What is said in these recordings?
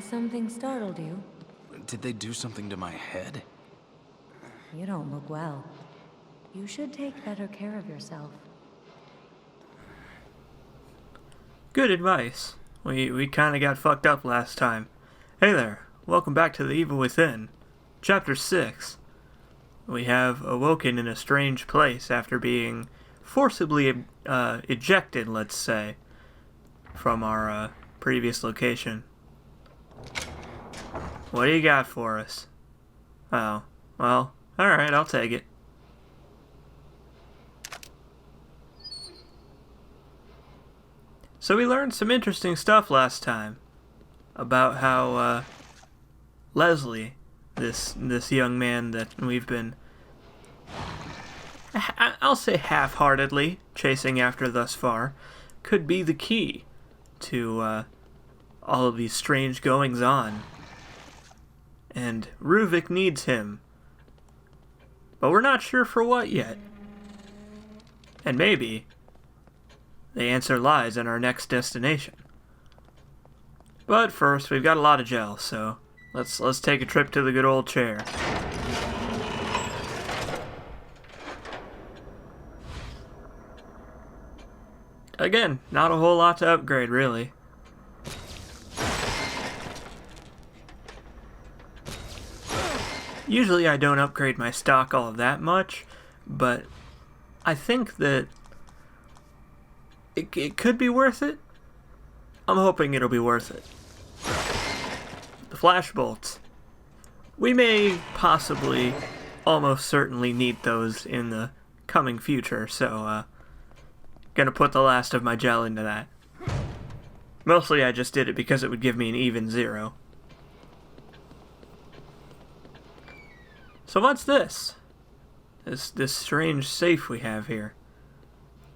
Has something startled you? Did they do something to my head? You don't look well. You should take better care of yourself. Good advice. We kind of got fucked up last time. Hey there, welcome back to The Evil Within, Chapter 6. We have awoken in a strange place after being forcibly ejected, let's say, from our previous location. What do you got for us? Oh, well, alright, I'll take it. So we learned some interesting stuff last time about how Leslie, this young man that we've been, I'll say half-heartedly chasing after thus far, could be the key to all of these strange goings-on. And Ruvik needs him, but we're not sure for what yet. And maybe the answer lies in our next destination. But first, we've got a lot of gel, so let's take a trip to the good old chair. Again, not a whole lot to upgrade, really. Usually I don't upgrade my stock all that much, but I think that it could be worth it. I'm hoping it'll be worth it. The flash bolts. We may possibly, almost certainly need those in the coming future, so gonna put the last of my gel into that. Mostly I just did it because it would give me an even 0. So what's this? This strange safe we have here.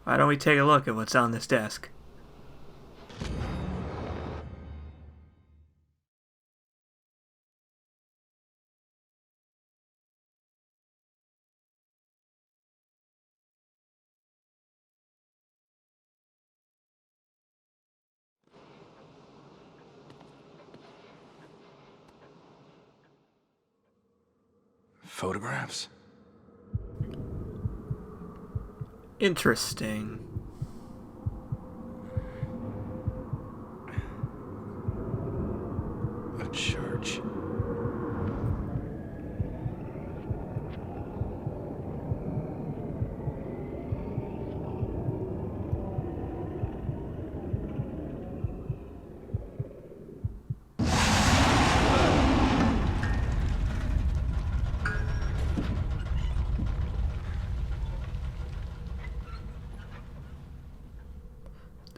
Why don't we take a look at what's on this desk? Photographs? Interesting. A church.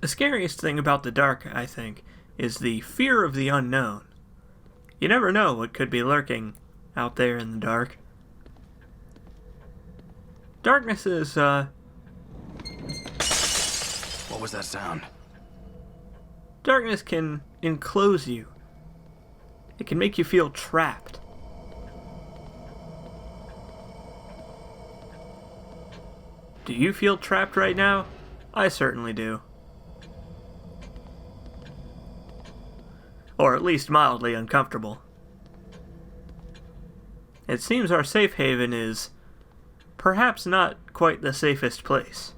The scariest thing about the dark, I think, is the fear of the unknown. You never know what could be lurking out there in the dark. Darkness is, What was that sound? Darkness can enclose you. It can make you feel trapped. Do you feel trapped right now? I certainly do. Or at least mildly uncomfortable. It seems our safe haven is perhaps not quite the safest place.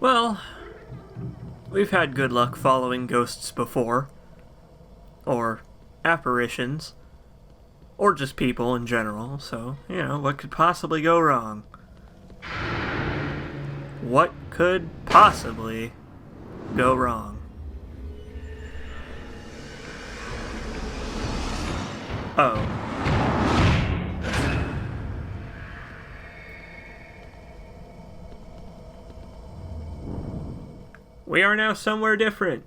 Well, we've had good luck following ghosts before. Or apparitions. Or just people in general, so, what could possibly go wrong? What could possibly go wrong? Oh. We are now somewhere different.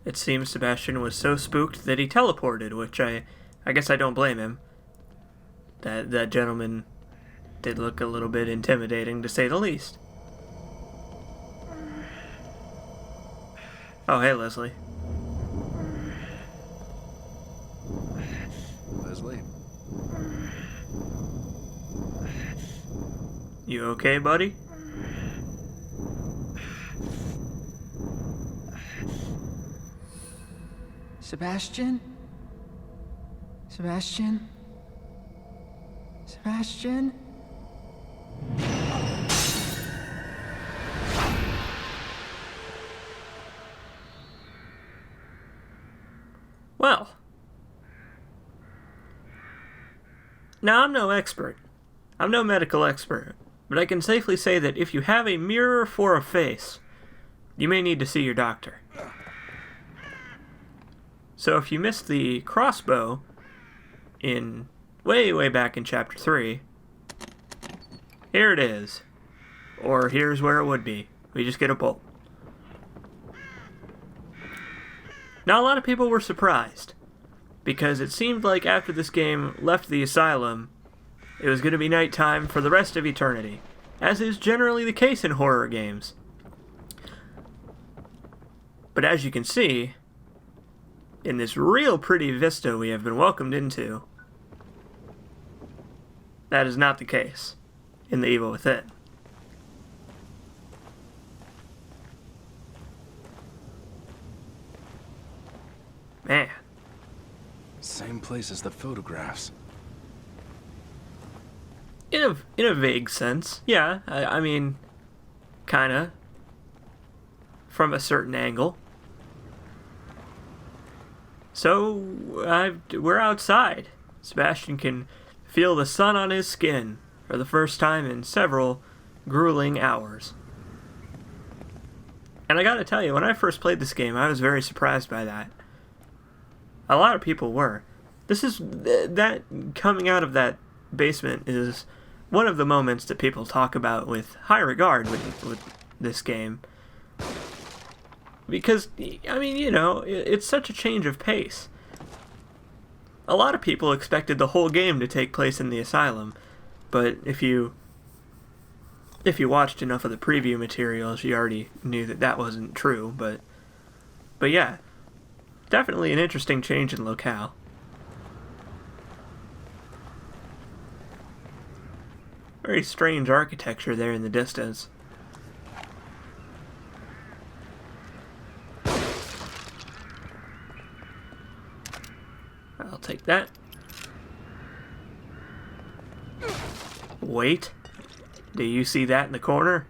It seems Sebastian was so spooked that he teleported, which I guess I don't blame him. That gentleman did look a little bit intimidating, to say the least. Oh, hey, Leslie. Leslie? You okay, buddy? Sebastian? Sebastian? Sebastian? Well. Now, I'm no expert. I'm no medical expert. But I can safely say that if you have a mirror for a face, you may need to see your doctor. So if you missed the crossbow in way back in chapter 3, here it is. Or here's where it would be. We just get a bolt. Now, a lot of people were surprised, because it seemed like after this game left the asylum, it was going to be nighttime for the rest of eternity, as is generally the case in horror games. But as you can see, in this real pretty vista we have been welcomed into, that is not the case in The Evil Within. Man. Same place as the photographs. In a vague sense, yeah. I mean, kinda. From a certain angle. So, we're outside. Sebastian can feel the sun on his skin for the first time in several grueling hours. And I gotta tell you, when I first played this game, I was very surprised by that. A lot of people were. This is, that coming out of that basement is one of the moments that people talk about with high regard with this game. Because, I mean, you know, it's such a change of pace. A lot of people expected the whole game to take place in the asylum, but if you watched enough of the preview materials, you already knew that that wasn't true, but yeah, definitely an interesting change in locale. Very strange architecture there in the distance. I'll take that. Wait. Do you see that in the corner?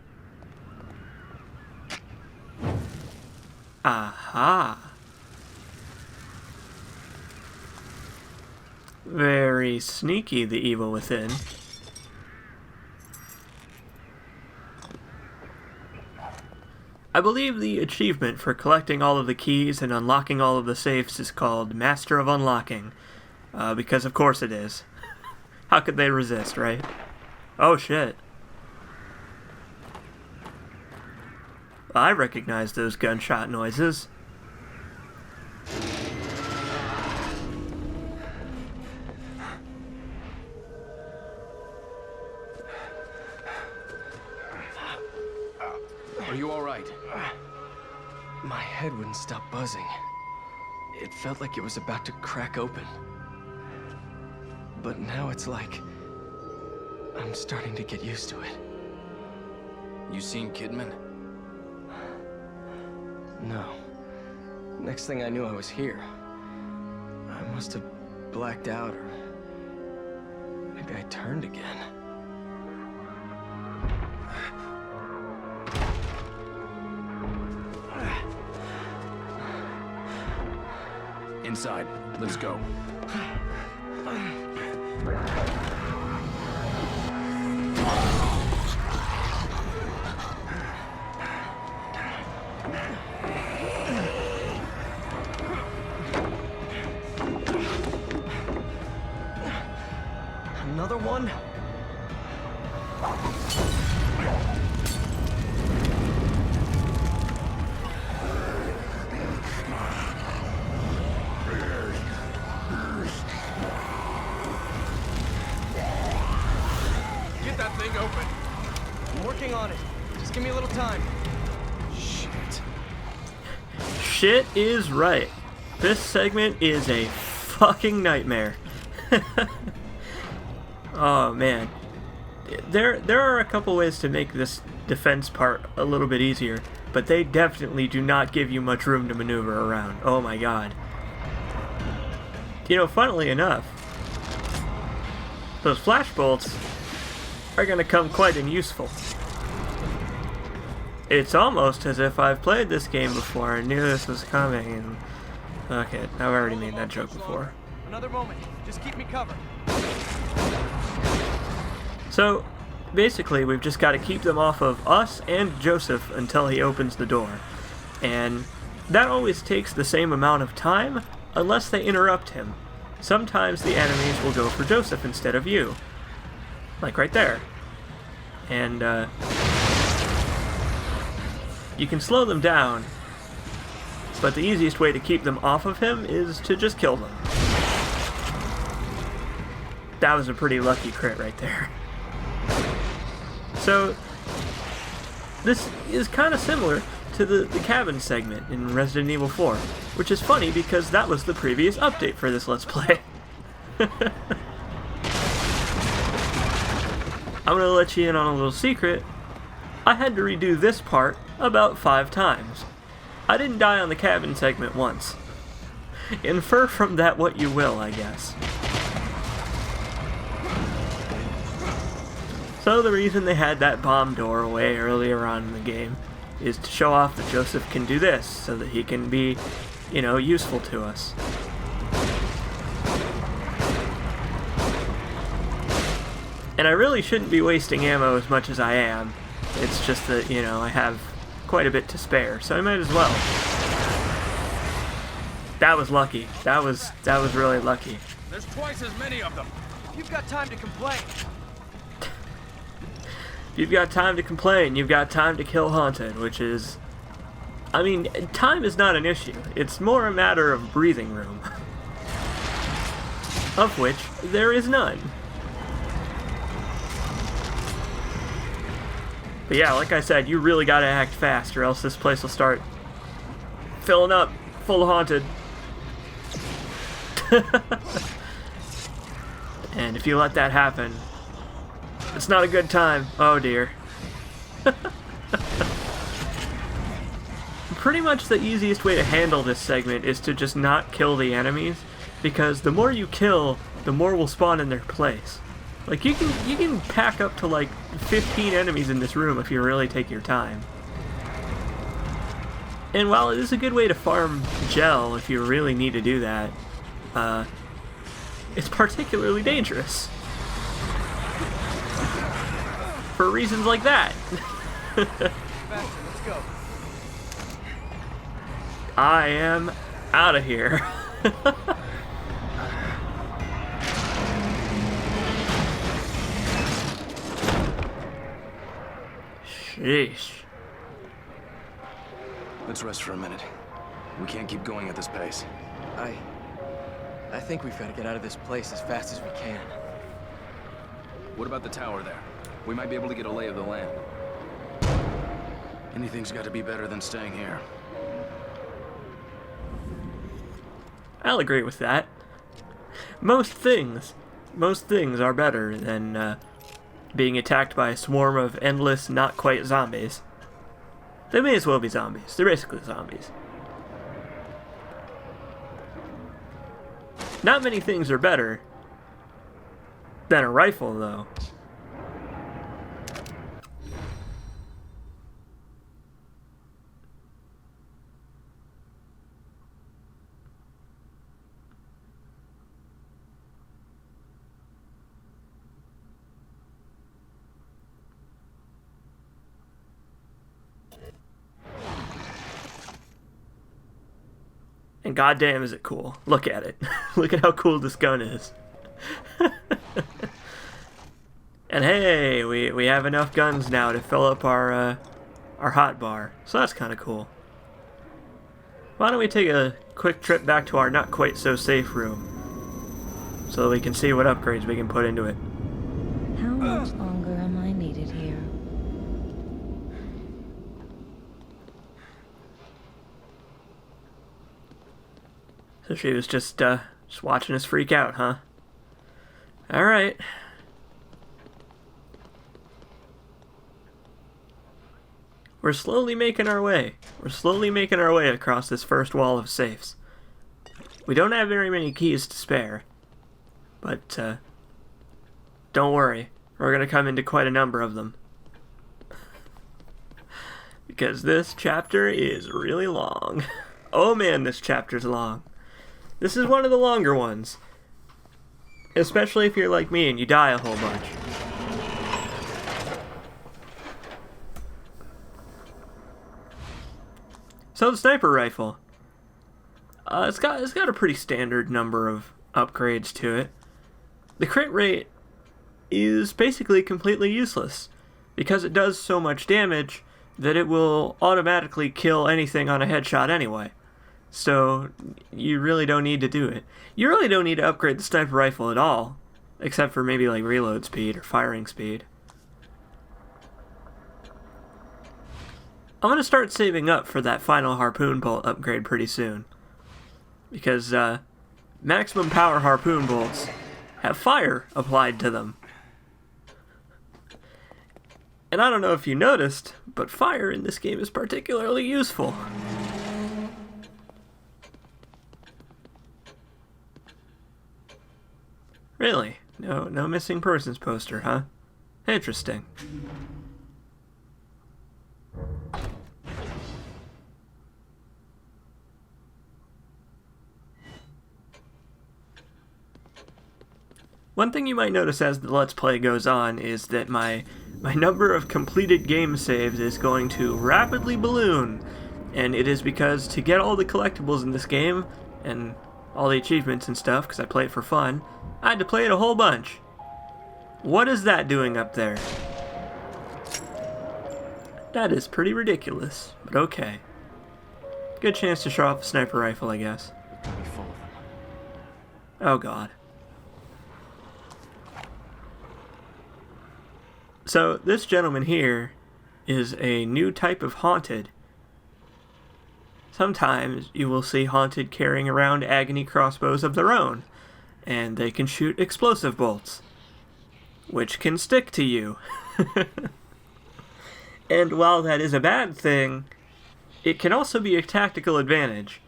Aha. Very sneaky, the Evil Within. I believe the achievement for collecting all of the keys and unlocking all of the safes is called Master of Unlocking. Because of course it is. How could they resist, right? Oh shit. I recognize those gunshot noises. Are you all right? My head wouldn't stop buzzing. It felt like it was about to crack open. But now it's like I'm starting to get used to it. You seen Kidman? No. Next thing I knew, I was here. I must have blacked out, or maybe I turned again. Inside. Let's go. Another one? Shit is right. This segment is a fucking nightmare. Oh man. There are a couple ways to make this defense part a little bit easier, but they definitely do not give you much room to maneuver around. Oh my god. You know, funnily enough, those flash bolts are going to come quite in useful. It's almost as if I've played this game before and knew this was coming. And okay, I've already made that joke before. Another moment. Just keep me covered. So, basically, we've just got to keep them off of us and Joseph until he opens the door. And that always takes the same amount of time, unless they interrupt him. Sometimes the enemies will go for Joseph instead of you. Like right there. And, you can slow them down, but the easiest way to keep them off of him is to just kill them. That was a pretty lucky crit right there. So, this is kind of similar to the cabin segment in Resident Evil 4, which is funny because that was the previous update for this Let's Play. I'm gonna let you in on a little secret. I had to redo this part about 5 times. I didn't die on the cabin segment once. Infer from that what you will, I guess. So the reason they had that bomb door way earlier on in the game is to show off that Joseph can do this, so that he can be, you know, useful to us. And I really shouldn't be wasting ammo as much as I am. It's just that, you know, I have quite a bit to spare, so I might as well. That was lucky. That was really lucky. There's twice as many of them. You've got time to complain. You've got time to complain. You've got time to kill Haunted, which is... I mean, time is not an issue. It's more a matter of breathing room. Of which, there is none. But yeah, like I said, you really gotta act fast, or else this place will start filling up full of Haunted. And if you let that happen, it's not a good time. Oh dear. Pretty much the easiest way to handle this segment is to just not kill the enemies, because the more you kill, the more will spawn in their place. Like, you can pack up to like 15 enemies in this room if you really take your time. And while it is a good way to farm gel if you really need to do that, it's particularly dangerous. For reasons like that. Sebastian, let's go. I am out of here. Sheesh. Let's rest for a minute. We can't keep going at this pace. I think we've got to get out of this place as fast as we can. What about the tower there? We might be able to get a lay of the land. Anything's got to be better than staying here. I'll agree with that. Most things are better than being attacked by a swarm of endless, not quite zombies. They may as well be zombies. They're basically zombies. Not many things are better than a rifle, though. And goddamn is it cool. Look at it. Look at how cool this gun is. And hey, we have enough guns now to fill up our hot bar. So that's kind of cool. Why don't we take a quick trip back to our not quite so safe room, so that we can see what upgrades we can put into it. How much longer am I needed here? So she was just watching us freak out, huh? Alright. We're slowly making our way. We're slowly making our way across this first wall of safes. We don't have very many keys to spare. But, don't worry. We're gonna come into quite a number of them. Because this chapter is really long. Oh man, this chapter's long. This is one of the longer ones. Especially if you're like me and you die a whole bunch. So the sniper rifle. It's got a pretty standard number of upgrades to it. The crit rate is basically completely useless because it does so much damage that it will automatically kill anything on a headshot anyway. So you really don't need to do it. You really don't need to upgrade the sniper rifle at all, except for maybe like reload speed or firing speed. I'm going to start saving up for that final harpoon bolt upgrade pretty soon. Because maximum power harpoon bolts have fire applied to them. And I don't know if you noticed, but fire in this game is particularly useful. Really? No missing persons poster, huh? Interesting. One thing you might notice as the Let's Play goes on is that my number of completed game saves is going to rapidly balloon, and it is because to get all the collectibles in this game, and all the achievements and stuff, because I play it for fun, I had to play it a whole bunch. What is that doing up there? That is pretty ridiculous, but okay. Good chance to show off a sniper rifle, I guess. Oh god. So, this gentleman here is a new type of haunted. Sometimes you will see haunted carrying around agony crossbows of their own, and they can shoot explosive bolts, which can stick to you. And while that is a bad thing, it can also be a tactical advantage,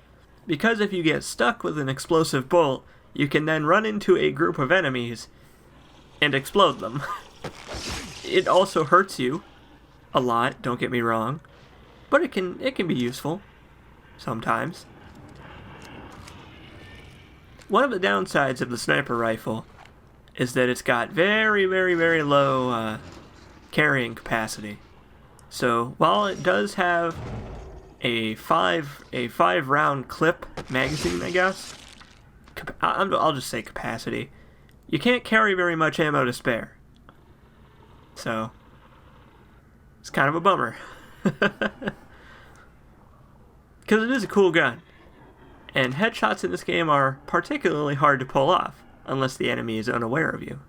because if you get stuck with an explosive bolt, you can then run into a group of enemies and explode them. It also hurts you a lot, don't get me wrong, but it can be useful sometimes. One of the downsides of the sniper rifle is that it's got very, very, very low carrying capacity. So while it does have a five round clip magazine, I guess, I'll just say capacity, you can't carry very much ammo to spare. So, it's kind of a bummer. Because it is a cool gun. And headshots in this game are particularly hard to pull off, unless the enemy is unaware of you.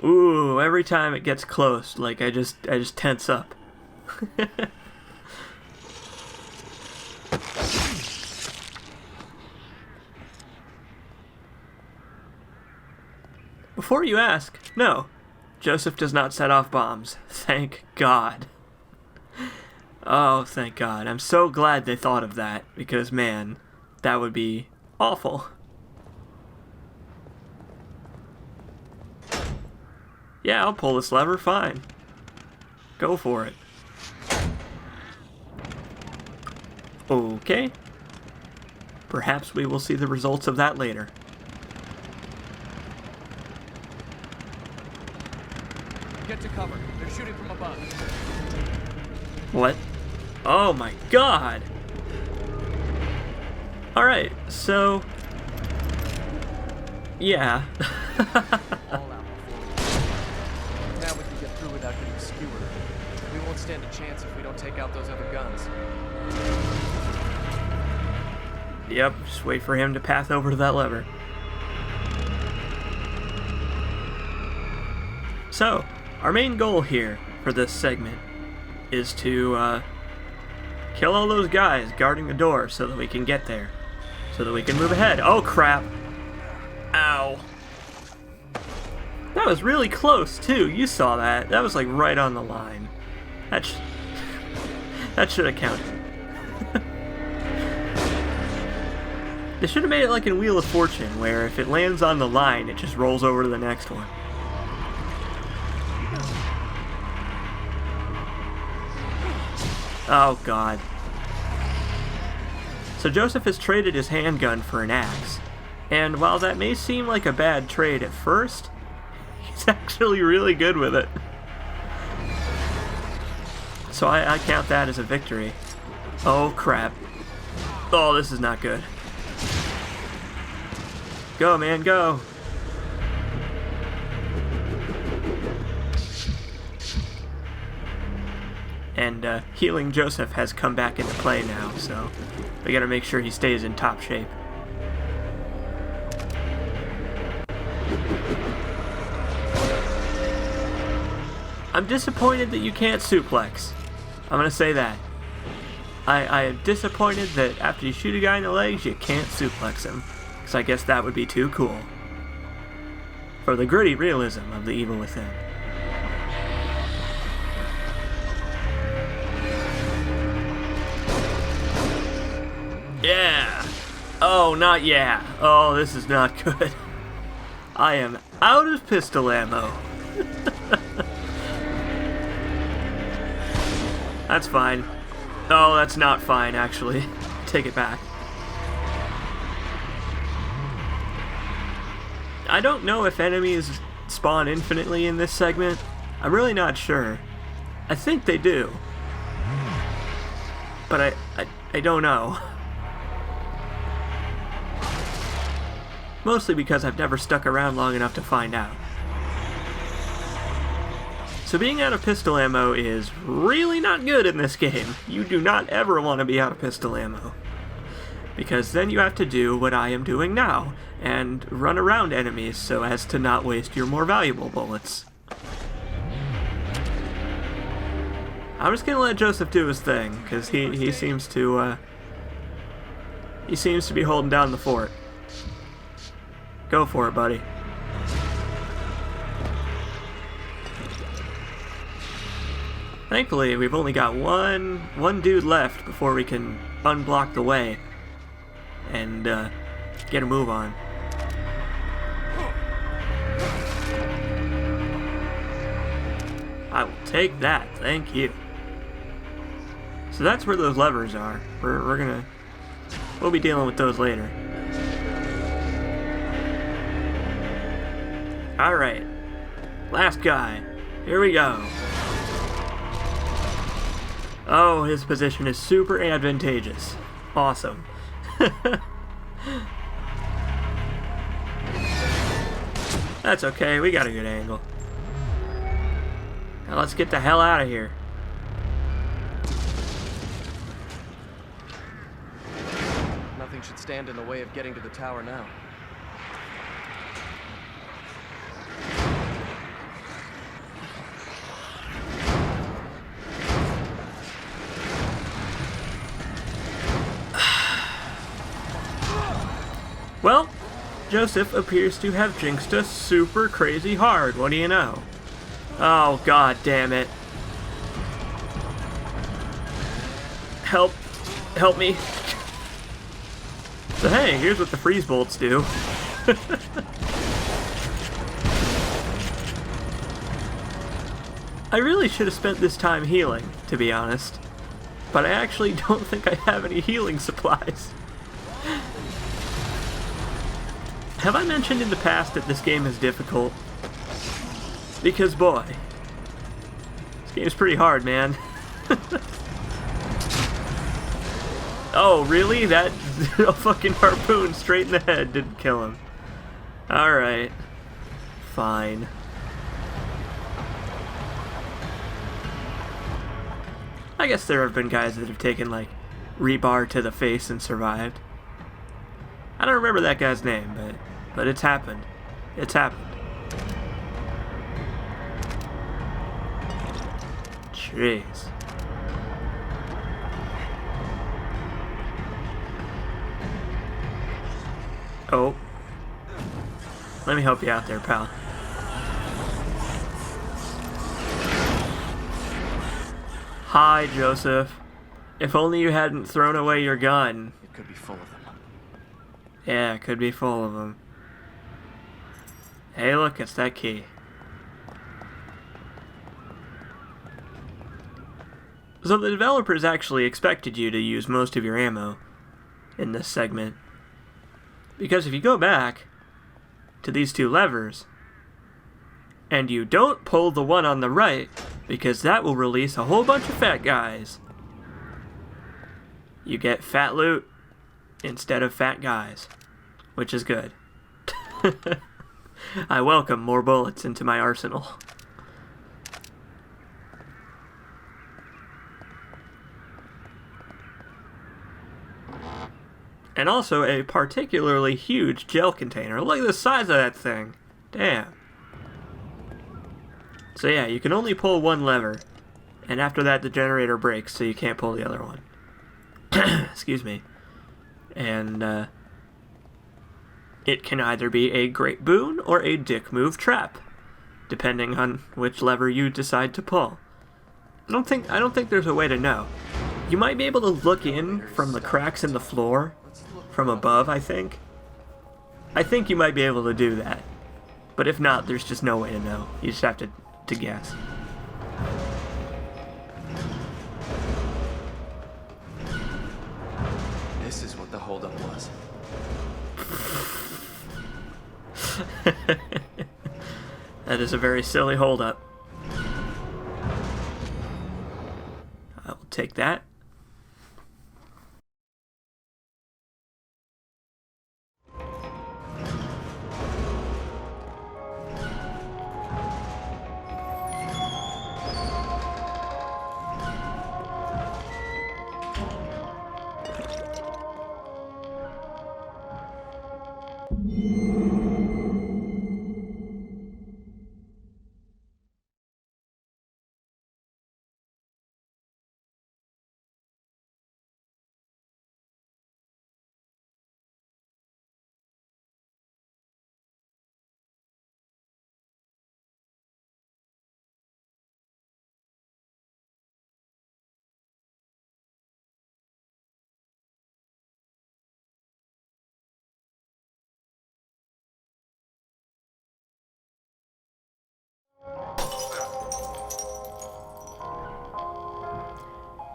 Ooh, every time it gets close, like I just tense up. Before you ask, no, Joseph does not set off bombs. Thank God. Oh, thank God. I'm so glad they thought of that, because, man, that would be awful. Yeah, I'll pull this lever, fine. Go for it. Okay. Perhaps we will see the results of that later. Get to cover. They're shooting from above. What? Oh my god! Alright, so... yeah. All out before we... Now we can get through without getting skewered. We won't stand a chance if we don't take out those other guns. Yep, just wait for him to path over to that lever. So, our main goal here, for this segment is to kill all those guys guarding the door so that we can get there. So that we can move ahead. Oh, crap. Ow. That was really close, too. You saw that. That was, like, right on the line. That should have counted. They should have made it like in Wheel of Fortune, where if it lands on the line, it just rolls over to the next one. Oh, God. So Joseph has traded his handgun for an axe. And while that may seem like a bad trade at first, he's actually really good with it. So I count that as a victory. Oh, crap. Oh, this is not good. Go, man, go. And healing Joseph has come back into play now, so we gotta make sure he stays in top shape. I'm disappointed that you can't suplex. I'm gonna say that. I am disappointed that after you shoot a guy in the legs, you can't suplex him. Because I guess that would be too cool. For the gritty realism of the evil within. Yeah! Oh, not yeah. Oh, this is not good. I am out of pistol ammo. That's fine. Oh, that's not fine, actually. Take it back. I don't know if enemies spawn infinitely in this segment. I'm really not sure. I think they do. But I don't know. Mostly because I've never stuck around long enough to find out. So being out of pistol ammo is really not good in this game. You do not ever want to be out of pistol ammo. Because then you have to do what I am doing now, and run around enemies so as to not waste your more valuable bullets. I'm just gonna let Joseph do his thing, because he seems to be holding down the fort. Go for it, buddy. Thankfully, we've only got one dude left before we can unblock the way and get a move on. I will take that, thank you. So that's where those levers are. We'll be dealing with those later. Alright, last guy. Here we go. Oh, his position is super advantageous. Awesome. That's okay, we got a good angle. Now let's get the hell out of here. Nothing should stand in the way of getting to the tower now. Well, Joseph appears to have jinxed us super crazy hard. What do you know? Oh, god damn it. Help me. So hey, here's what the freeze bolts do. I really should have spent this time healing, to be honest. But I actually don't think I have any healing supplies. Have I mentioned in the past that this game is difficult? Because boy, this game's pretty hard, man. Oh, really? That fucking harpoon straight in the head didn't kill him. Alright. Fine. I guess there have been guys that have taken, like, rebar to the face and survived. I don't remember that guy's name, but it's happened. It's happened. Jeez. Oh. Let me help you out there, pal. Hi, Joseph. If only you hadn't thrown away your gun. It could be full of them. Yeah, it could be full of them. Hey, look, it's that key. So the developers actually expected you to use most of your ammo in this segment. Because if you go back to these two levers, and you don't pull the one on the right, because that will release a whole bunch of fat guys, you get fat loot instead of fat guys, which is good. I welcome more bullets into my arsenal. And also a particularly huge gel container. Look at the size of that thing. Damn. So yeah, you can only pull one lever. And after that, the generator breaks, so you can't pull the other one. Excuse me. And, it can either be a great boon or a dick move trap, depending on which lever you decide to pull. I don't think there's a way to know. You might be able to look in from the cracks in the floor from above, I think. I think you might be able to do that. But if not, there's just no way to know. You just have to guess. This is what the holdup was. That is a very silly holdup. I will take that.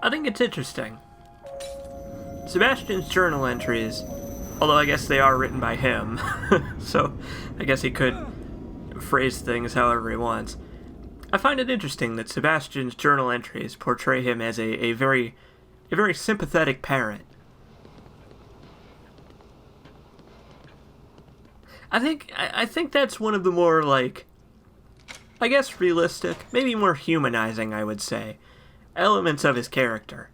I think it's interesting. Sebastian's journal entries, although I guess they are written by him, so I guess he could phrase things however he wants. I find it interesting that Sebastian's journal entries portray him as a very sympathetic parent. I think that's one of the more, like, I guess realistic, maybe more humanizing, I would say, elements of his character.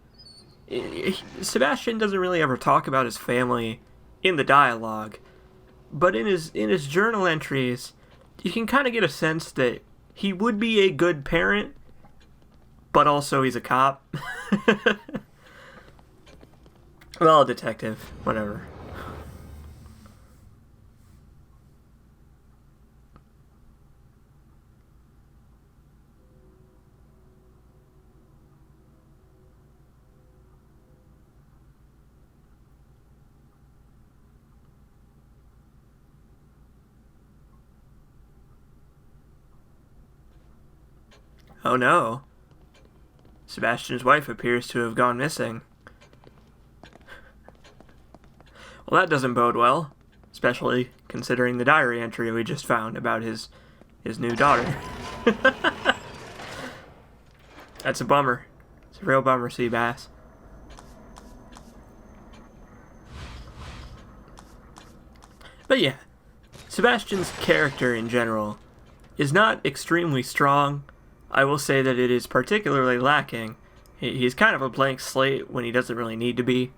Sebastian doesn't really ever talk about his family in the dialogue, but in his journal entries, you can kind of get a sense that he would be a good parent, but also he's a cop. Well, a detective, whatever. Oh no. Sebastian's wife appears to have gone missing. Well, that doesn't bode well, especially considering the diary entry we just found about his new daughter. That's a bummer. It's a real bummer, Seabass. But yeah, Sebastian's character in general is not extremely strong. I will say that it is particularly lacking. He's kind of a blank slate when he doesn't really need to be.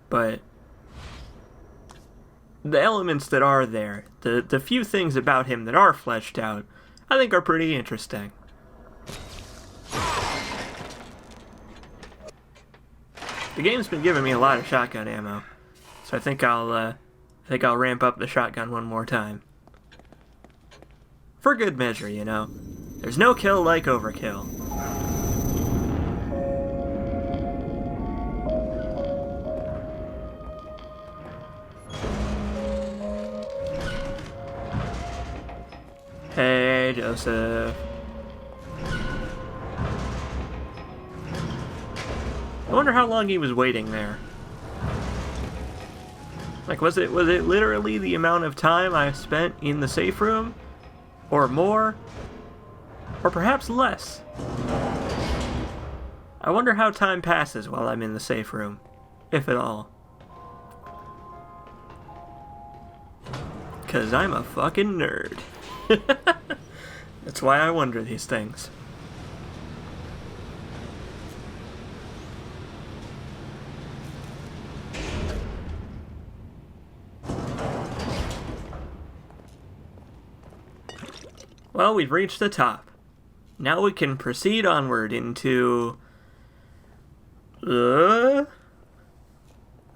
But the elements that are there, the few things about him that are fleshed out, I think are pretty interesting. The game's been giving me a lot of shotgun ammo, so I think I'll ramp up the shotgun one more time. For good measure, you know. There's no kill like overkill. Hey, Joseph. I wonder how long he was waiting there. Like, was it literally the amount of time I spent in the safe room? Or more? Or perhaps less? I wonder how time passes while I'm in the safe room. If at all. 'Cause I'm a fucking nerd. That's why I wonder these things. Well, we've reached the top. Now we can proceed onward into... I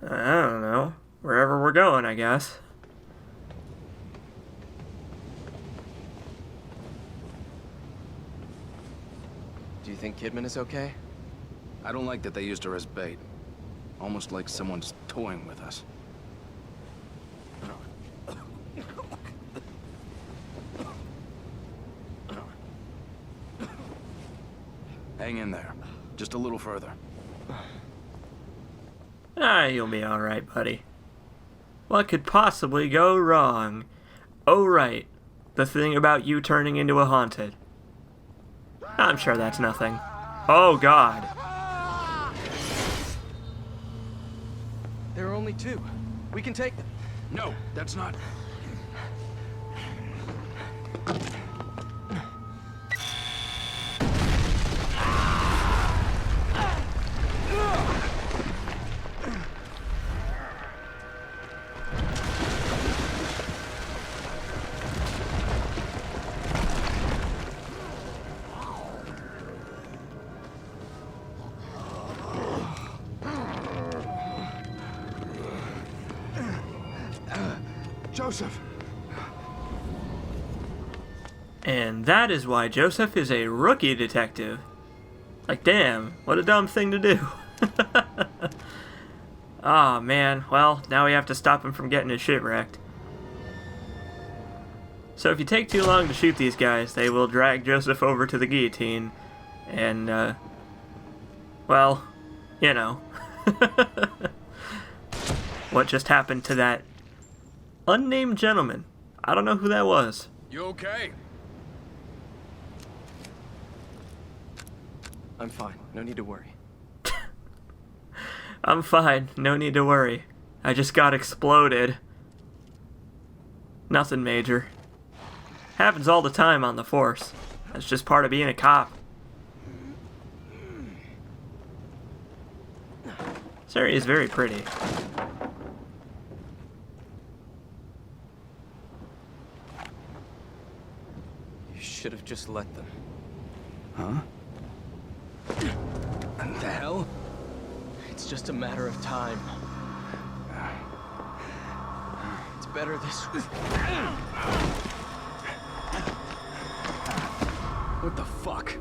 don't know. Wherever we're going, I guess. Do you think Kidman is okay? I don't like that they used her as bait. Almost like someone's toying with us. Hang in there. Just a little further. You'll be alright, buddy. What could possibly go wrong? Oh, right. The thing about you turning into a haunted. I'm sure that's nothing. Oh, God. There are only two. We can take them. No, that's not... Joseph! And that is why Joseph is a rookie detective. Like, damn, what a dumb thing to do. Aw, man. Well, now we have to stop him from getting his shit wrecked. So if you take too long to shoot these guys, they will drag Joseph over to the guillotine. And, well, you know. What just happened to that unnamed gentleman? I don't know who that was. You okay? I'm fine. No need to worry. I'm fine. No need to worry. I just got exploded. Nothing major. Happens all the time on the force. That's just part of being a cop. This area is very pretty. You should have just let them. Huh? What the hell? It's just a matter of time. It's better this way. What the fuck?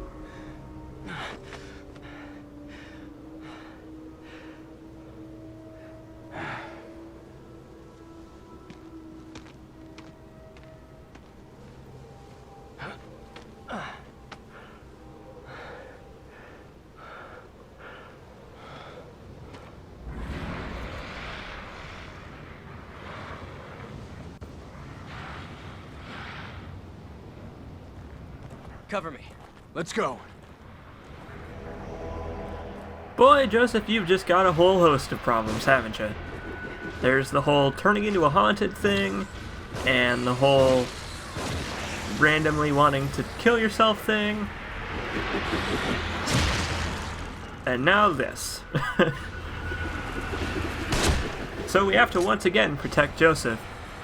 Cover me. Let's go. Boy, Joseph, you've just got a whole host of problems, haven't you? There's the whole turning into a haunted thing, and the whole randomly wanting to kill yourself thing. And now this. So we have to once again protect Joseph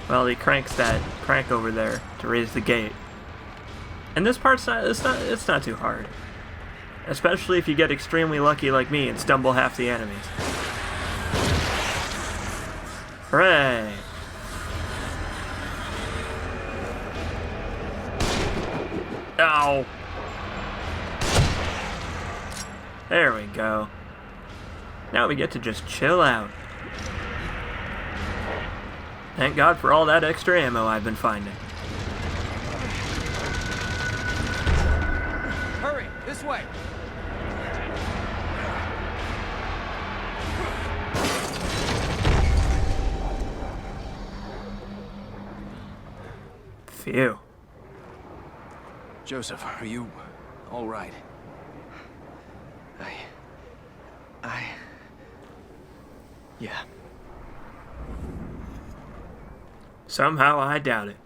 while he cranks that crank over there to raise the gate. And this part's it's not too hard. Especially if you get extremely lucky like me and stumble half the enemies. Hooray! Ow! There we go. Now we get to just chill out. Thank God for all that extra ammo I've been finding. Hurry, this way. Phew. Joseph, are you all right? Yeah. Somehow I doubt it.